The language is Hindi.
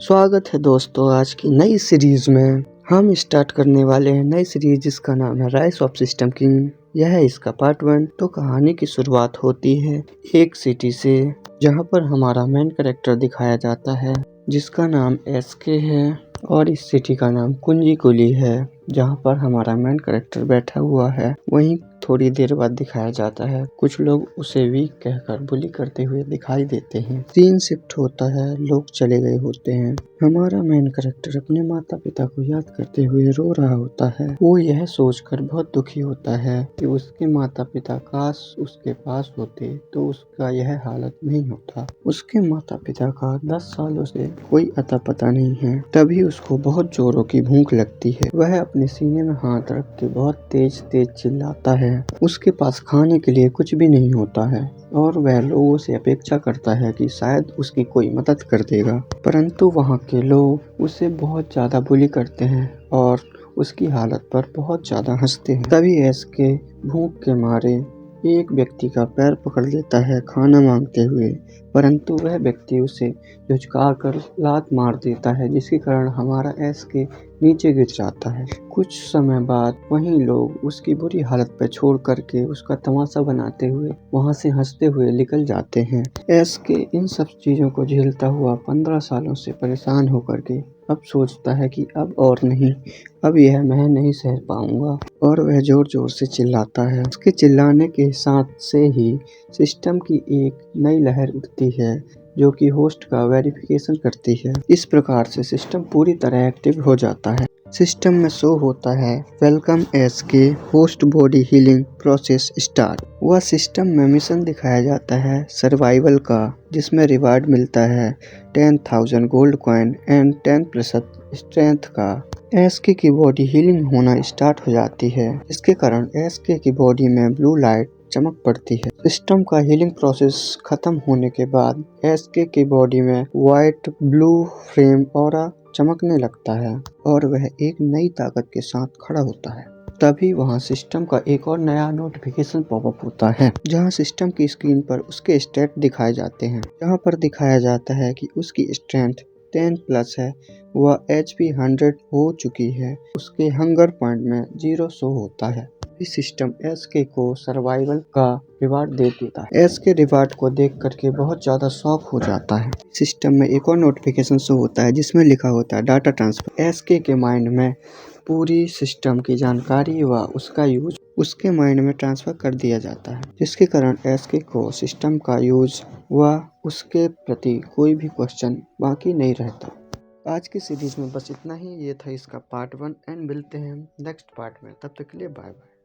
स्वागत है दोस्तों आज की नई सीरीज में। हम स्टार्ट करने वाले हैं नई सीरीज जिसका नाम है राइज ऑफ सिस्टम किंग। यह है इसका पार्ट 1। तो कहानी की शुरुआत होती है एक सिटी से, जहां पर हमारा मेन कैरेक्टर दिखाया जाता है जिसका नाम एसके है, और इस सिटी का नाम कुंजी कुली है जहां पर हमारा मेन कैरेक्टर बैठा हुआ है। वहीं थोड़ी देर बाद दिखाया जाता है कुछ लोग उसे वीक कहकर बुली करते हुए दिखाई देते हैं। सीन शिफ्ट होता है, लोग चले गए होते हैं। हमारा मेन कैरेक्टर अपने माता पिता को याद करते हुए रो रहा होता है। वो यह सोचकर बहुत दुखी होता है कि उसके माता पिता काश उसके पास होते तो उसका यह हालत नहीं होता। उसके माता पिता का 10 सालों से कोई अता पता नहीं है। तभी उसको बहुत जोरों की भूख लगती है। वह अपने सीने में हाथ रख के बहुत तेज तेज चिल्लाता है। उसके पास खाने के लिए कुछ भी नहीं होता है और वह लोगों से अपेक्षा करता है कि शायद उसकी कोई मदद कर देगा, परंतु वहाँ के लोग उसे बहुत ज्यादा बुली करते हैं और उसकी हालत पर बहुत ज्यादा हंसते हैं। तभी एसके भूख के मारे एक व्यक्ति का पैर पकड़ लेता है खाना मांगते हुए, परंतु वह व्यक्ति उसे झुझका कर लात मार देता है, जिसके कारण हमारा एसके नीचे गिर जाता है। कुछ समय बाद वहीं लोग उसकी बुरी हालत पर छोड़ करके उसका तमाशा बनाते हुए वहां से हंसते हुए निकल जाते हैं। एसके इन सब चीजों को झेलता हुआ 15 सालों से परेशान होकर के अब सोचता है कि अब और नहीं, अब यह मैं नहीं सह पाऊंगा, और वह जोर जोर से चिल्लाता है। उसके चिल्लाने के साथ से ही सिस्टम की एक नई लहर उठती है जो कि होस्ट का वेरिफिकेशन करती है। इस प्रकार से सिस्टम पूरी तरह एक्टिव हो जाता है। सिस्टम में शो होता है वेलकम एसके host body healing process start. वह सिस्टम में मिशन दिखाया जाता है सर्वाइवल का, जिसमें रिवार्ड मिलता है 10,000 गोल्ड कॉइन एंड 10% स्ट्रेंथ का। एसके की बॉडी हीलिंग होना स्टार्ट हो जाती है, जिसके कारण एसके की बॉडी में ब्लू लाइट चमक पड़ती है। सिस्टम का हीलिंग प्रोसेस खत्म होने के बाद एसके की बॉडी में व्हाइट ब्लू फ्लेम ऑरा चमकने लगता है और वह एक नई ताकत के साथ खड़ा होता है। तभी वहां सिस्टम का एक और नया नोटिफिकेशन पॉपअप होता है, जहां सिस्टम की स्क्रीन पर उसके स्टेट दिखाए जाते हैं। जहां पर दिखाया जाता है कि उसकी स्ट्रेंथ 10+ है, वह HP 100 हो चुकी है। उसके हंगर पॉइंट में 0 शो होता है। इस सिस्टम एसके को सर्वाइवल का रिवार्ड दे देता है। एसके रिवार्ड को देख करके बहुत ज्यादा शॉक हो जाता है। सिस्टम में एक और नोटिफिकेशन शो होता है जिसमें लिखा होता है डाटा ट्रांसफर। एसके के माइंड में पूरी सिस्टम की जानकारी व उसका यूज उसके माइंड में ट्रांसफर कर दिया जाता है, जिसके कारण एसके को सिस्टम का यूज व उसके प्रति कोई भी क्वेश्चन बाकी नहीं रहता। आज की सीरीज में बस इतना ही। ये था इसका पार्ट 1 एंड मिलते हैं नेक्स्ट पार्ट में। तब तक के लिए बाय बाय।